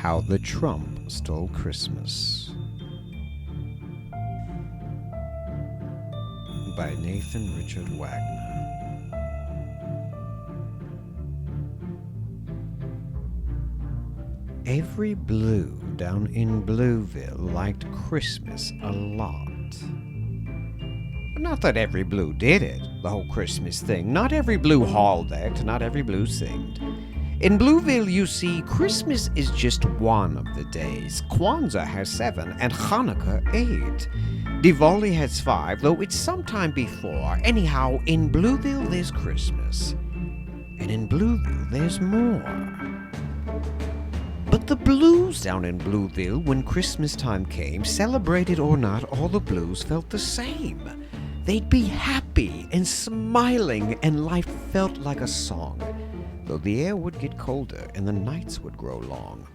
How the Trump Stole Christmas by Nathan Richard Wagner. Every Blue down in Blueville liked Christmas a lot. Not that every Blue did it, the whole Christmas thing. Not every Blue hauled, not every Blue singed. In Blueville, you see, Christmas is just one of the days. Kwanzaa has 7 and Hanukkah 8. Diwali has 5, though it's sometime before. Anyhow, in Blueville there's Christmas. And in Blueville there's more. But the Blues down in Blueville, when Christmas time came, celebrated or not, all the Blues felt the same. They'd be happy and smiling, and life felt like a song. Though the air would get colder and the nights would grow long.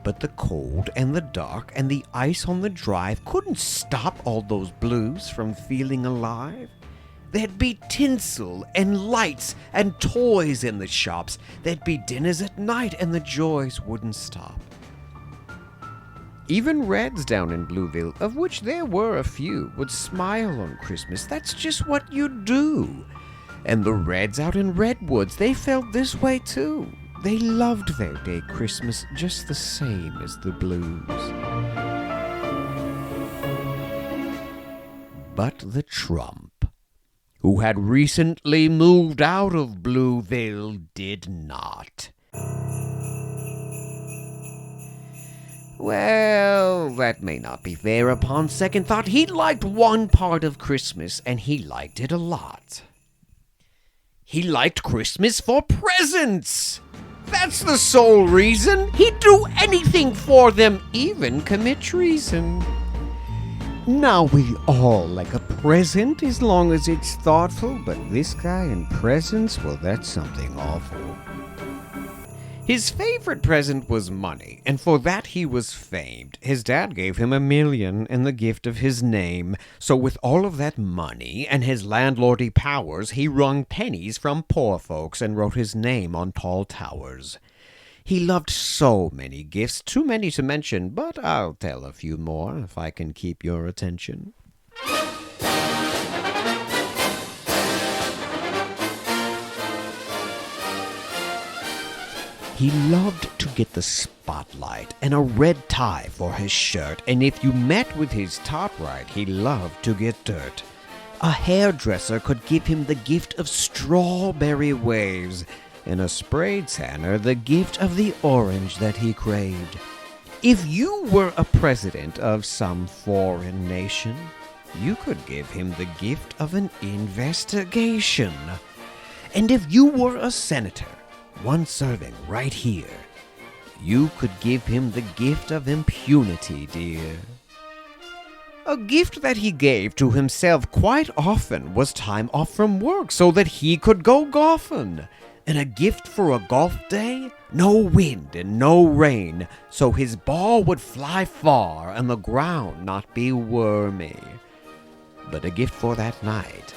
But the cold and the dark and the ice on the drive couldn't stop all those Blues from feeling alive. There'd be tinsel and lights and toys in the shops. There'd be dinners at night and the joys wouldn't stop. Even Reds down in Blueville, of which there were a few, would smile on Christmas. That's just what you do. And the Reds out in Redwoods, they felt this way too. They loved their day Christmas just the same as the Blues. But the Trump, who had recently moved out of Blueville, did not. Well, that may not be fair upon second thought. He liked one part of Christmas, and he liked it a lot. He liked Christmas for presents. That's the sole reason. He'd do anything for them, even commit treason. Now we all like a present as long as it's thoughtful, but this guy and presents, well, that's something awful. His favorite present was money, and for that he was famed. His dad gave him $1 million and the gift of his name. So with all of that money and his landlordy powers, he wrung pennies from poor folks and wrote his name on tall towers. He loved so many gifts, too many to mention, but I'll tell a few more if I can keep your attention. He loved to get the spotlight and a red tie for his shirt, and if you met with his top right, he loved to get dirt. A hairdresser could give him the gift of strawberry waves, and a sprayed tanner the gift of the orange that he craved. If you were a president of some foreign nation, you could give him the gift of an investigation. And if you were a senator, one serving right here, you could give him the gift of impunity, dear. A gift that he gave to himself quite often was time off from work so that he could go golfing. And a gift for a golf day? No wind and no rain, so his ball would fly far and the ground not be wormy. But a gift for that night,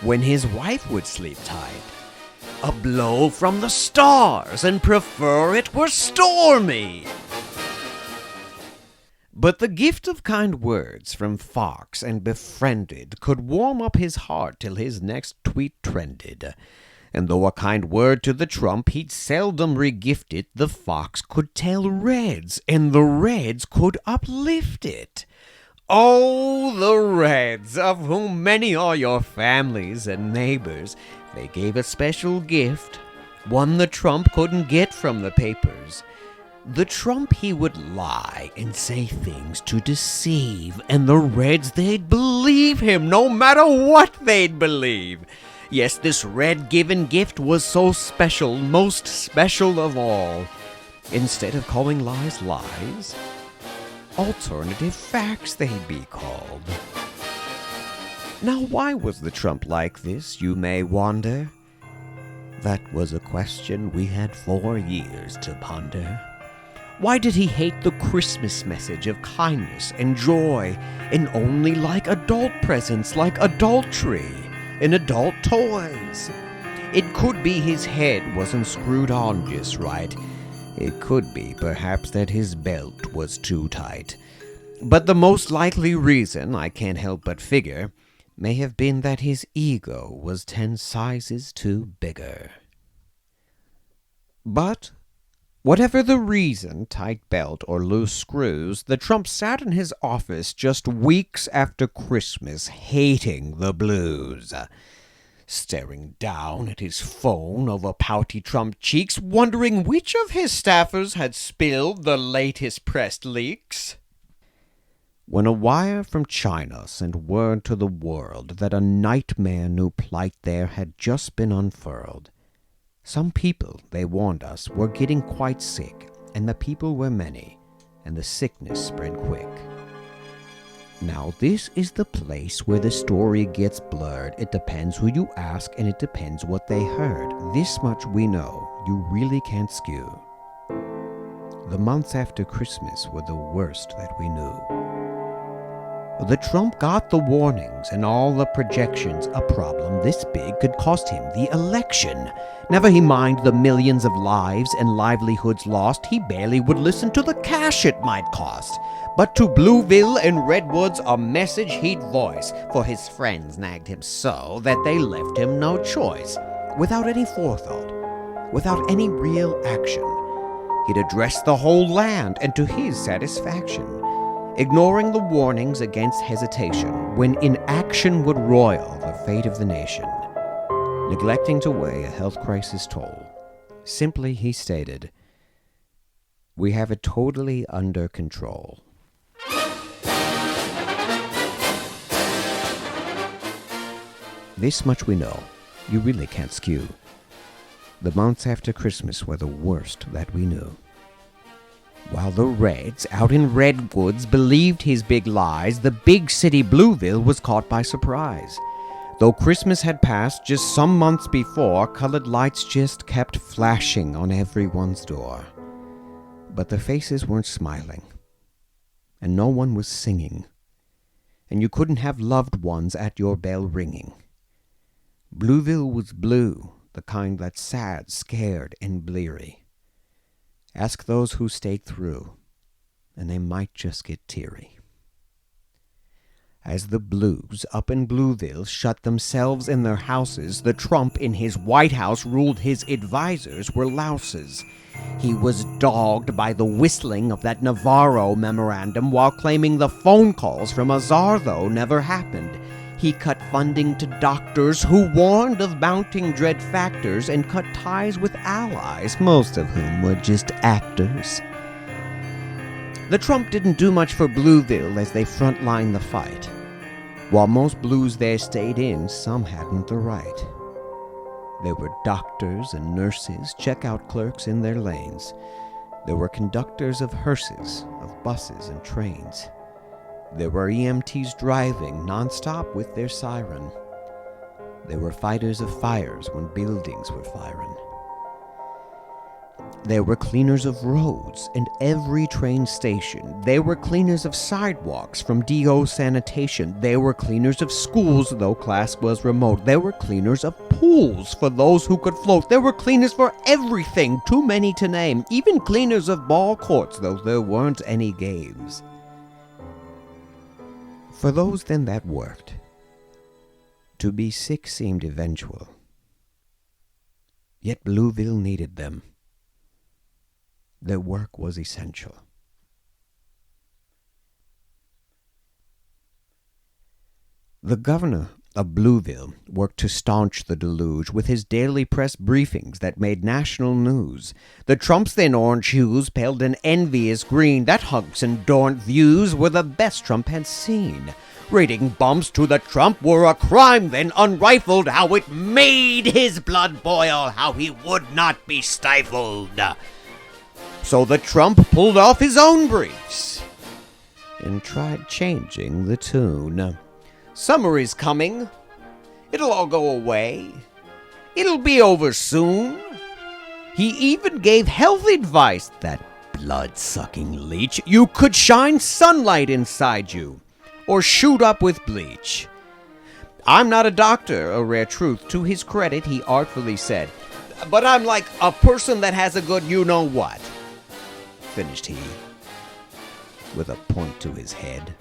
when his wife would sleep tight, a blow from the stars, and prefer it were stormy. But the gift of kind words from Fox and Befriended could warm up his heart till his next tweet trended. And though a kind word to the Trump he'd seldom regift it, the Fox could tell Reds, and the Reds could uplift it. Oh, the Reds, of whom many are your families and neighbors, they gave a special gift, one the Trump couldn't get from the papers. The Trump, he would lie and say things to deceive, and the Reds, they'd believe him no matter what they'd believe. Yes, this Red-given gift was so special, most special of all. Instead of calling lies lies, alternative facts they'd be called. Now, why was the Trump like this, you may wonder? That was a question we had 4 years to ponder. Why did he hate the Christmas message of kindness and joy, and only like adult presents like adultery and adult toys? It could be his head wasn't screwed on just right. It could be, perhaps, that his belt was too tight. But the most likely reason, I can't help but figure, may have been that his ego was 10 sizes too bigger. But whatever the reason, tight belt or loose screws, the Trump sat in his office just weeks after Christmas, hating the blues, staring down at his phone over pouty Trump cheeks, wondering which of his staffers had spilled the latest press leaks. When a wire from China sent word to the world that a nightmare new plight there had just been unfurled, some people, they warned us, were getting quite sick, and the people were many, and the sickness spread quick. Now this is the place where the story gets blurred. It depends who you ask, and it depends what they heard. This much we know, you really can't skew. The months after Christmas were the worst that we knew. The Trump got the warnings and all the projections. A problem this big could cost him the election. Never he mind the millions of lives and livelihoods lost. He barely would listen to the cash it might cost. But to Blueville and Redwoods a message he'd voice, for his friends nagged him so that they left him no choice. Without any forethought, without any real action, he'd address the whole land, and to his satisfaction, ignoring the warnings against hesitation, when inaction would roil the fate of the nation, neglecting to weigh a health crisis toll. Simply, he stated, "We have it totally under control." This much we know, you really can't skew. The months after Christmas were the worst that we knew. While the Reds out in Redwoods believed his big lies, the big city Blueville was caught by surprise. Though Christmas had passed just some months before, colored lights just kept flashing on everyone's door. But the faces weren't smiling, and no one was singing, and you couldn't have loved ones at your bell ringing. Blueville was blue, the kind that's sad, scared, and bleary. Ask those who stayed through, and they might just get teary. As the Blues up in Blueville shut themselves in their houses, the Trump in his White House ruled his advisors were louses. He was dogged by the whistling of that Navarro memorandum while claiming the phone calls from Azar, though, never happened. He cut funding to doctors who warned of mounting dread factors and cut ties with allies, most of whom were just actors. The Trump didn't do much for Blueville as they frontlined the fight. While most Blues there stayed in, some hadn't the right. There were doctors and nurses, checkout clerks in their lanes. There were conductors of hearses, of buses and trains. There were EMTs driving nonstop with their siren. There were fighters of fires when buildings were firing. There were cleaners of roads and every train station. There were cleaners of sidewalks from DO sanitation. There were cleaners of schools, though class was remote. There were cleaners of pools for those who could float. There were cleaners for everything, too many to name. Even cleaners of ball courts, though there weren't any games. For those then that worked, to be sick seemed eventual. Yet Blueville needed them. Their work was essential. The governor of Blueville worked to staunch the deluge with his daily press briefings that made national news. The Trump's then orange hues paled an envious green. That hunks and dorrant views were the best Trump had seen. Raiding bumps to the Trump were a crime then unrifled. How it made his blood boil, how he would not be stifled. So the Trump pulled off his own briefs and tried changing the tune. Summer is coming. It'll all go away. It'll be over soon. He even gave health advice, that blood-sucking leech. You could shine sunlight inside you, or shoot up with bleach. I'm not a doctor, a rare truth. To his credit, he artfully said, but I'm like a person that has a good you-know-what. finished he, with a point to his head.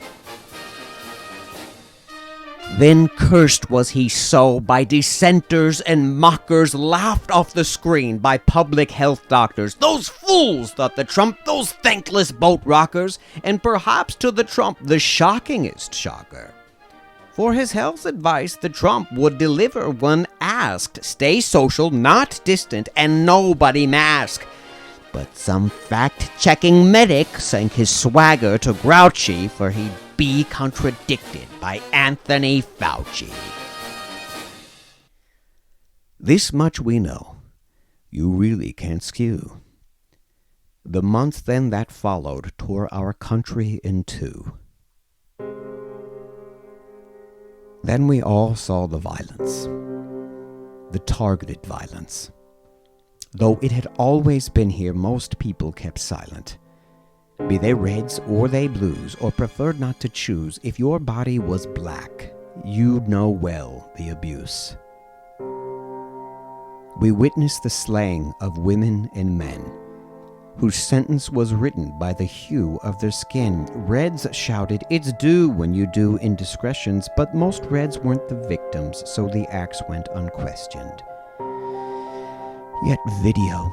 Then cursed was he so by dissenters and mockers, laughed off the screen by public health doctors. Those fools, thought the Trump, those thankless boat rockers, and perhaps to the Trump the shockingest shocker. For his health advice the Trump would deliver when asked. Stay social, not distant, and nobody mask. But some fact-checking medic sank his swagger to grouchy, for he'd be contradicted by Anthony Fauci. This much we know, you really can't skew. The month then that followed tore our country in two. Then we all saw the violence, the targeted violence. Though it had always been here, most people kept silent. Be they reds or they blues, or preferred not to choose, if your body was black, you'd know well the abuse. We witnessed the slaying of women and men, whose sentence was written by the hue of their skin. Reds shouted, "It's due," when you do indiscretions, but most Reds weren't the victims, so the acts went unquestioned. Yet video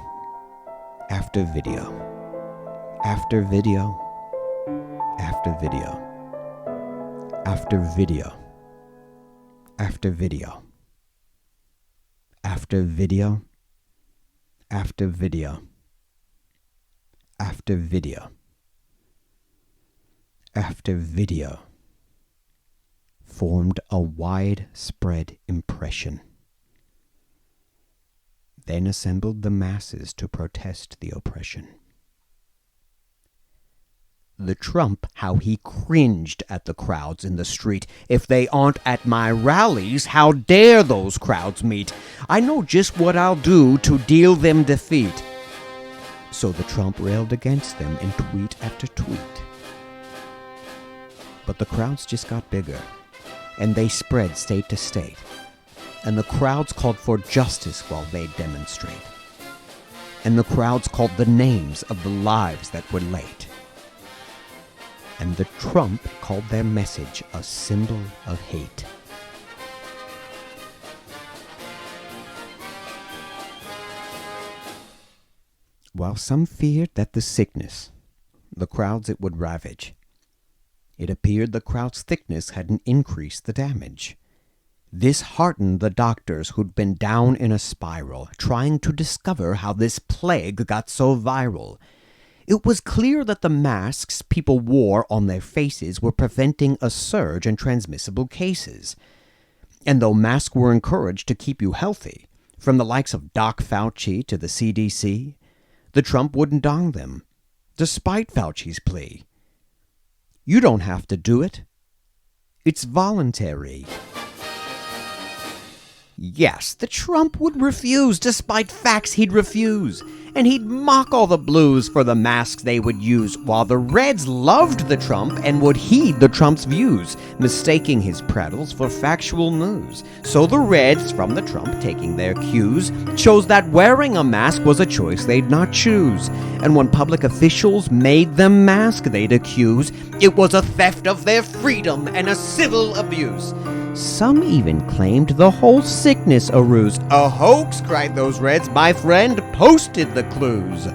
after video, after video, after video, after video, after video, after video, after video, after video, after video, formed a widespread impression. Then assembled the masses to protest the oppression. The Trump, how he cringed at the crowds in the street. If they aren't at my rallies, how dare those crowds meet? I know just what I'll do to deal them defeat. So the Trump railed against them in tweet after tweet. But the crowds just got bigger, and they spread state to state. And the crowds called for justice while they demonstrate. And the crowds called the names of the lives that were late. And the Trump called their message a symbol of hate. While some feared that the sickness, the crowds it would ravage, it appeared the crowd's thickness hadn't increased the damage. This heartened the doctors who'd been down in a spiral, trying to discover how this plague got so viral. It was clear that the masks people wore on their faces were preventing a surge in transmissible cases. And though masks were encouraged to keep you healthy, from the likes of Doc Fauci to the CDC, the Trump wouldn't don them, despite Fauci's plea. You don't have to do it. It's voluntary. Yes, the Trump would refuse, despite facts he'd refuse. And he'd mock all the blues for the masks they would use, while the Reds loved the Trump and would heed the Trump's views, mistaking his prattles for factual news. So the Reds, from the Trump taking their cues, chose that wearing a mask was a choice they'd not choose. And when public officials made them mask, they'd accuse it was a theft of their freedom and a civil abuse. Some even claimed the whole sickness a ruse. A hoax, cried those Reds. My friend posted the clues.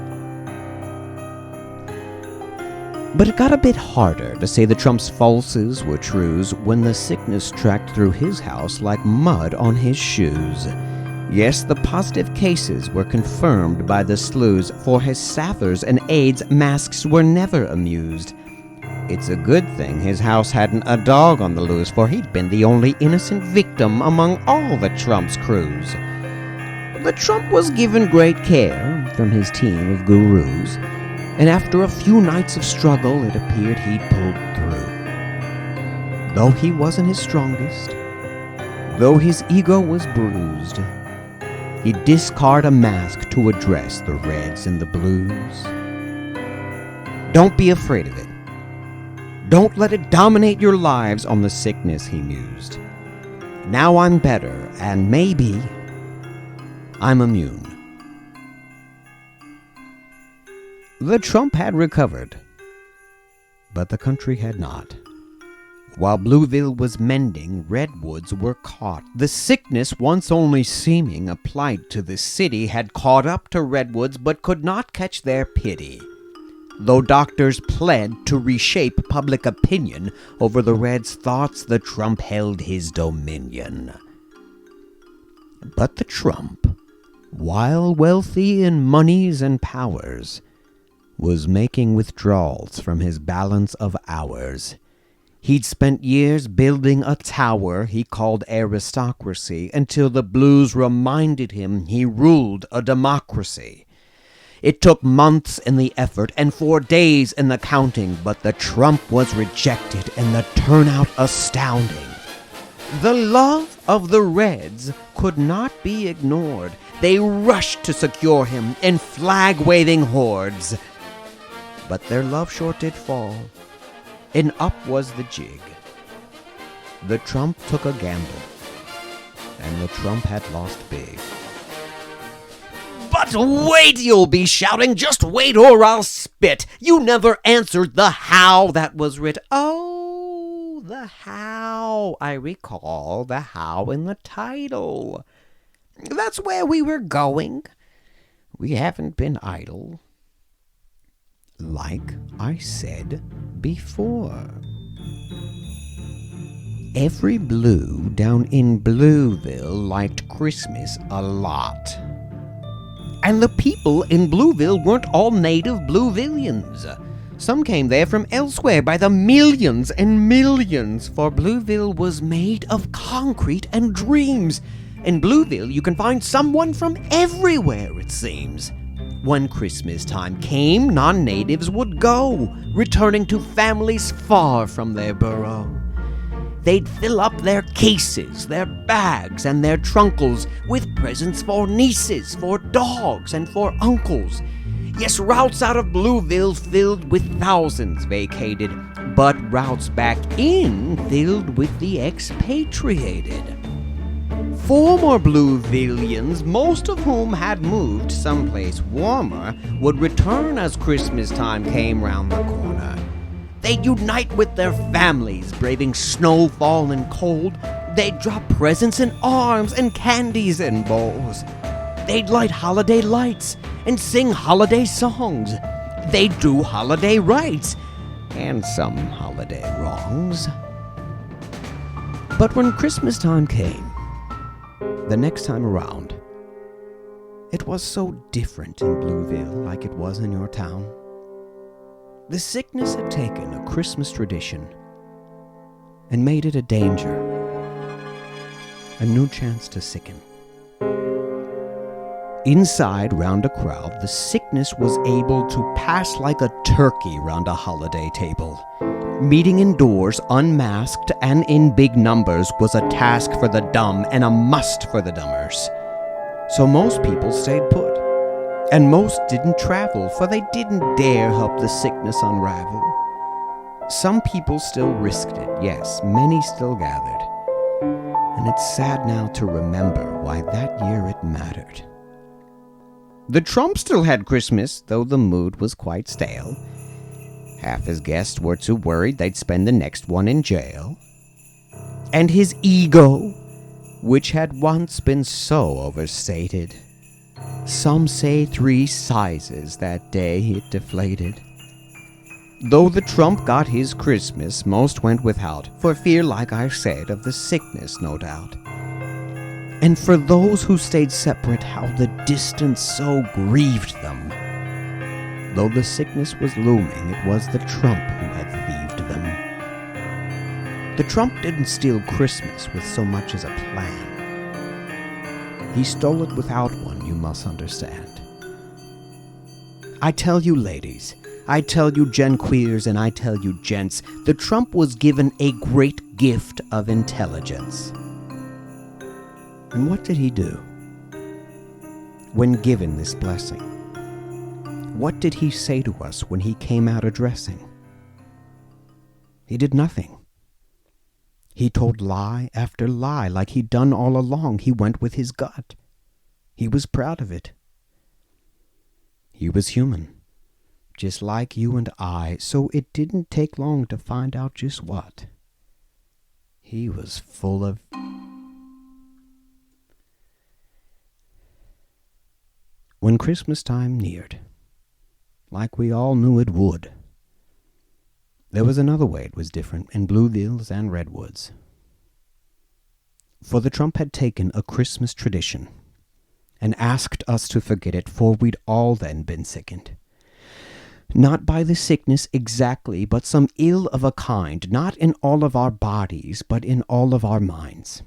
But it got a bit harder to say the Trump's falses were trues when the sickness tracked through his house like mud on his shoes. Yes, the positive cases were confirmed by the slews. For his Sathers and aides, masks were never amused. It's a good thing his house hadn't a dog on the loose, for he'd been the only innocent victim among all the Trump's crews. The Trump was given great care from his team of gurus, and after a few nights of struggle, it appeared he'd pulled through. Though he wasn't his strongest, though his ego was bruised, he'd discard a mask to address the Reds and the Blues. Don't be afraid of it. Don't let it dominate your lives, on the sickness he mused. Now I'm better, and maybe I'm immune. The Trump had recovered, but the country had not. While Blueville was mending, redwoods were caught. The sickness, once only seeming applied to the city, had caught up to redwoods, but could not catch their pity. Though doctors pled to reshape public opinion, over the Reds' thoughts the Trump held his dominion. But the Trump, while wealthy in moneys and powers, was making withdrawals from his balance of hours. He'd spent years building a tower he called aristocracy, until the blues reminded him he ruled a democracy. It took months in the effort and 4 days in the counting, but the Trump was rejected and the turnout astounding. The love of the Reds could not be ignored. They rushed to secure him in flag-waving hordes. But their love short did fall, and up was the jig. The Trump took a gamble, and the Trump had lost big. But wait, you'll be shouting, just wait or I'll spit. You never answered the how that was writ. Oh, the how. I recall the how in the title. That's where we were going. We haven't been idle. Like I said before, every blue down in Blueville liked Christmas a lot. And the people in Blueville weren't all native Bluevillians. Some came there from elsewhere by the millions and millions, for Blueville was made of concrete and dreams. In Blueville you can find someone from everywhere, it seems. When Christmas time came, non-natives would go, returning to families far from their burrow. They'd fill up their cases, their bags, and their trunkles with presents for nieces, for dogs, and for uncles. Yes, routes out of Blueville filled with thousands vacated, but routes back in filled with the expatriated. Former Bluevillians, most of whom had moved someplace warmer, would return as Christmas time came round the corner. They'd unite with their families, braving snowfall and cold. They'd drop presents in arms and candies in bowls. They'd light holiday lights and sing holiday songs. They'd do holiday rites and some holiday wrongs. But when Christmas time came, the next time around, it was so different in Blueville, like it was in your town. The sickness had taken a Christmas tradition and made it a danger, a new chance to sicken. Inside, round a crowd, the sickness was able to pass like a turkey round a holiday table. Meeting indoors, unmasked and in big numbers, was a task for the dumb and a must for the dummers. So most people stayed put, and most didn't travel, for they didn't dare help the sickness unravel. Some people still risked it, yes, many still gathered. And it's sad now to remember why that year it mattered. The Trump still had Christmas, though the mood was quite stale. Half his guests were too worried they'd spend the next one in jail. And his ego, which had once been so overstated, some say 3 sizes that day it deflated. Though the Trump got his Christmas, most went without, for fear, like I said, of the sickness, no doubt. And for those who stayed separate, how the distance so grieved them. Though the sickness was looming, it was the Trump who had thieved them. The Trump didn't steal Christmas with so much as a plan. He stole it without one, you must understand. I tell you ladies, I tell you genqueers, and I tell you gents, the Trump was given a great gift of intelligence. And what did he do when given this blessing? What did he say to us when he came out addressing? He did nothing. He told lie after lie, like he'd done all along. He went with his gut. He was proud of it. He was human, just like you and I, so it didn't take long to find out just what. He was full of... When Christmas time neared, like we all knew it would, there was another way it was different in Bluevilles and Redwoods. For the Trump had taken a Christmas tradition and asked us to forget it, for we'd all then been sickened. Not by the sickness exactly, but some ill of a kind, not in all of our bodies, but in all of our minds.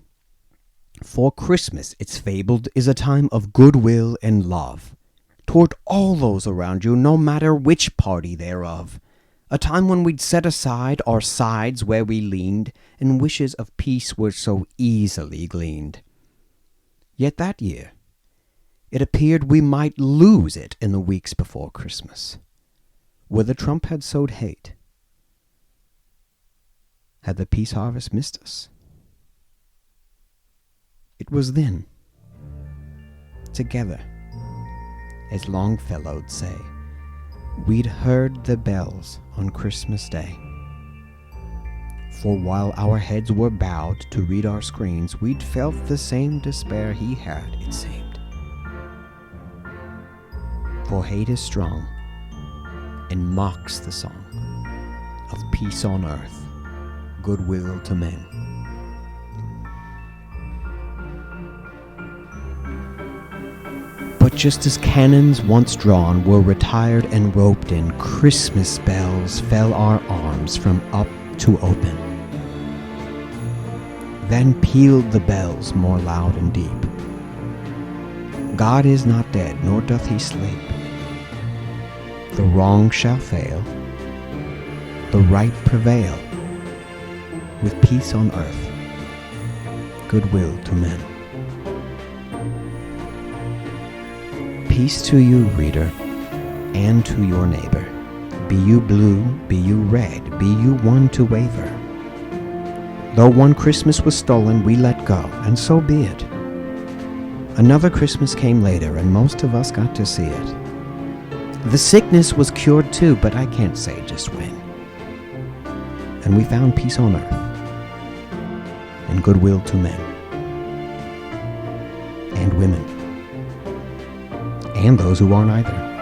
For Christmas, it's fabled, is a time of goodwill and love toward all those around you, no matter which party thereof. A time when we'd set aside our sides where we leaned, and wishes of peace were so easily gleaned. Yet that year, it appeared we might lose it in the weeks before Christmas, where the Trump had sowed hate. Had the peace harvest missed us? It was then, together, as Longfellow'd say, we'd heard the bells on Christmas Day. For while our heads were bowed to read our screens, we'd felt the same despair he had, it seemed. For hate is strong, and mocks the song of peace on earth, goodwill to men. But just as cannons once drawn were retired and roped in, Christmas bells fell our arms from up to open. Then pealed the bells more loud and deep. God is not dead, nor doth he sleep. The wrong shall fail, the right prevail, with peace on earth, goodwill to men. Peace to you, reader, and to your neighbor. Be you blue, be you red, be you one to waver. Though one Christmas was stolen, we let go, and so be it. Another Christmas came later, and most of us got to see it. The sickness was cured too, but I can't say just when. And we found peace on earth, and goodwill to men, and women, and those who aren't either.